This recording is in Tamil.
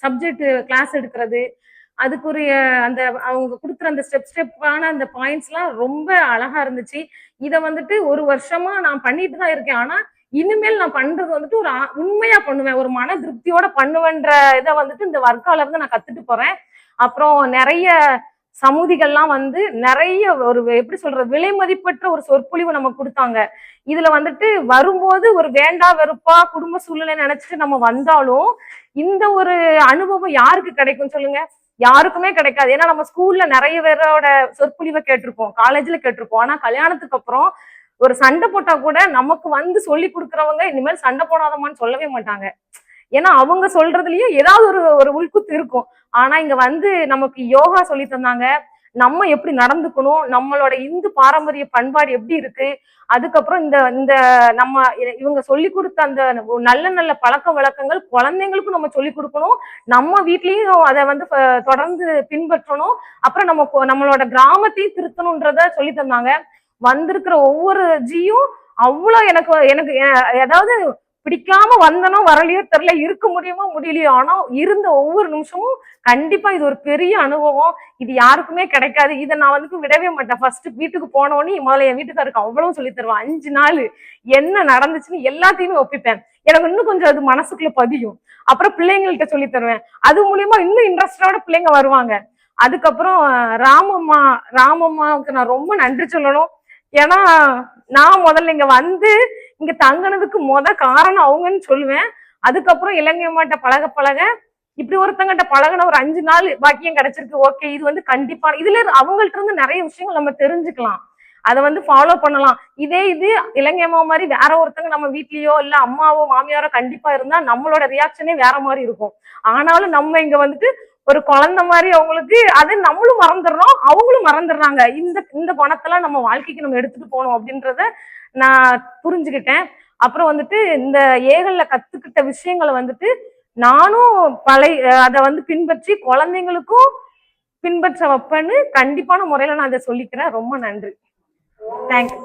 சப்ஜெக்ட் கிளாஸ் எடுக்கிறது, அதுக்குரிய அந்த அவங்க கொடுக்குற அந்த ஸ்டெப்பான அந்த பாயிண்ட்ஸ்லாம் ரொம்ப அழகா இருந்துச்சு. இதை வந்துட்டு ஒரு வருஷமா நான் பண்ணிட்டு தான் இருக்கேன். ஆனா இனிமேல் நான் பண்றது வந்துட்டு ஒரு உண்மையா பண்ணுவேன், ஒரு மன திருப்தியோட பண்ணுவேன்ற இதை வந்துட்டு இந்த வர்க்கால இருந்து நான் கத்துட்டு போறேன். அப்புறம் நிறைய சமூதிகள்லாம் வந்து நிறைய ஒரு எப்படி சொல்றது விலை மதிப்பற்ற ஒரு சொற்பொழிவு நமக்கு கொடுத்தாங்க. இதுல வந்துட்டு வரும்போது ஒரு வேண்டா வெறுப்பா குடும்ப சூழ்நிலை நினைச்சிட்டு நம்ம வந்தாலும் இந்த ஒரு அனுபவம் யாருக்கு கிடைக்கும் சொல்லுங்க? யாருக்குமே கிடைக்காது. ஏன்னா நம்ம ஸ்கூல்ல நிறைய பேரோட சொற்பொழிவை கேட்டிருப்போம், காலேஜ்ல கேட்டிருப்போம். ஆனா கல்யாணத்துக்கு அப்புறம் ஒரு சண்டை போட்டா கூட நமக்கு வந்து சொல்லி கொடுக்குறவங்க இனிமேல் சண்டை போடாதமான்னு சொல்லவே மாட்டாங்க. ஏன்னா அவங்க சொல்றதுலயும் ஏதாவது ஒரு உள்குத்து இருக்கும். ஆனா இங்க வந்து நமக்கு யோகா சொல்லி தந்தாங்க, நம்ம எப்படி நடந்துக்கணும், நம்மளோட இந்து பாரம்பரிய பண்பாடு எப்படி இருக்கு, அதுக்கப்புறம் இந்த இந்த நம்ம இவங்க சொல்லி கொடுத்த அந்த நல்ல நல்ல பழக்க வழக்கங்கள் குழந்தைங்களுக்கும் நம்ம சொல்லி கொடுக்கணும், நம்ம வீட்லயும் அதை வந்து தொடர்ந்து பின்பற்றணும், அப்புறம் நம்மளோட கிராமத்தையும் திருத்தணும்ன்றத சொல்லி தந்தாங்க. வந்திருக்கிற ஒவ்வொரு ஜியும் அவ்வளவு எனக்கு எனக்கு ஏதாவது பிடிக்காம வந்தனோ வரலையோ தெரியல, இருக்க முடியுமோ முடியலையோ, ஆனா இருந்த ஒவ்வொரு நிமிஷமும் கண்டிப்பா இது ஒரு பெரிய அனுபவம், இது யாருக்குமே கிடைக்காது. இதை நான் வந்து விடவே மாட்டேன். ஃபர்ஸ்ட் வீட்டுக்கு போனோடனே முதல்ல என் வீட்டுக்காருக்கு அவ்வளவு சொல்லி தருவேன். 5 நாள் என்ன நடந்துச்சுன்னு எல்லாத்தையுமே ஒப்பிப்பேன். எனக்கு இன்னும் கொஞ்சம் அது மனசுக்குள்ள பதியும். அப்புறம் பிள்ளைங்கள்ட்ட சொல்லி தருவேன். அது மூலியமா இன்னும் இன்ட்ரெஸ்டோட பிள்ளைங்க வருவாங்க. அதுக்கப்புறம் ராமம்மாவுக்கு நான் ரொம்ப நன்றி சொல்லணும். ஏன்னா நான் முதல்ல இங்க வந்து இங்க தங்கினதுக்கு காரணம் அவங்கன்னு சொல்லுவேன். அதுக்கப்புறம் இலங்கையம்மாட்ட பழக பழக இப்படி ஒருத்தங்கிட்ட பழகின ஒரு 5 நாள் பாக்கியம் கிடைச்சிருக்கு. ஓகே, இது வந்து கண்டிப்பா இதுல அவங்கள்ட்ட இருந்து நிறைய விஷயங்கள் நம்ம தெரிஞ்சுக்கலாம், அதை வந்து ஃபாலோ பண்ணலாம். இது இலங்கையம்மா மாதிரி வேற ஒருத்தங்க நம்ம வீட்லயோ இல்ல அம்மாவோ மாமியாரோ கண்டிப்பா இருந்தா நம்மளோட ரியாக்ஷனே வேற மாதிரி இருக்கும். ஆனாலும் நம்ம இங்க வந்துட்டு ஒரு குழந்தை மாதிரி அவங்களுக்கு அது நம்மளும் மறந்துடுறோம், அவங்களும் மறந்துடுறாங்க. இந்த குணத்தெல்லாம் நம்ம வாழ்க்கைக்கு நம்ம எடுத்துட்டு போகணும் அப்படின்றத நான் புரிஞ்சுக்கிட்டேன். அப்புறம் வந்துட்டு இந்த ஏகல்ல கத்துக்கிட்ட விஷயங்களை வந்துட்டு நானும் அதை வந்து பின்பற்றி குழந்தைங்களுக்கும் பின்பற்ற வைப்பேன்னு கண்டிப்பான முறையில நான் அதை சொல்லிக்கிறேன். ரொம்ப நன்றி. தேங்க்யூ.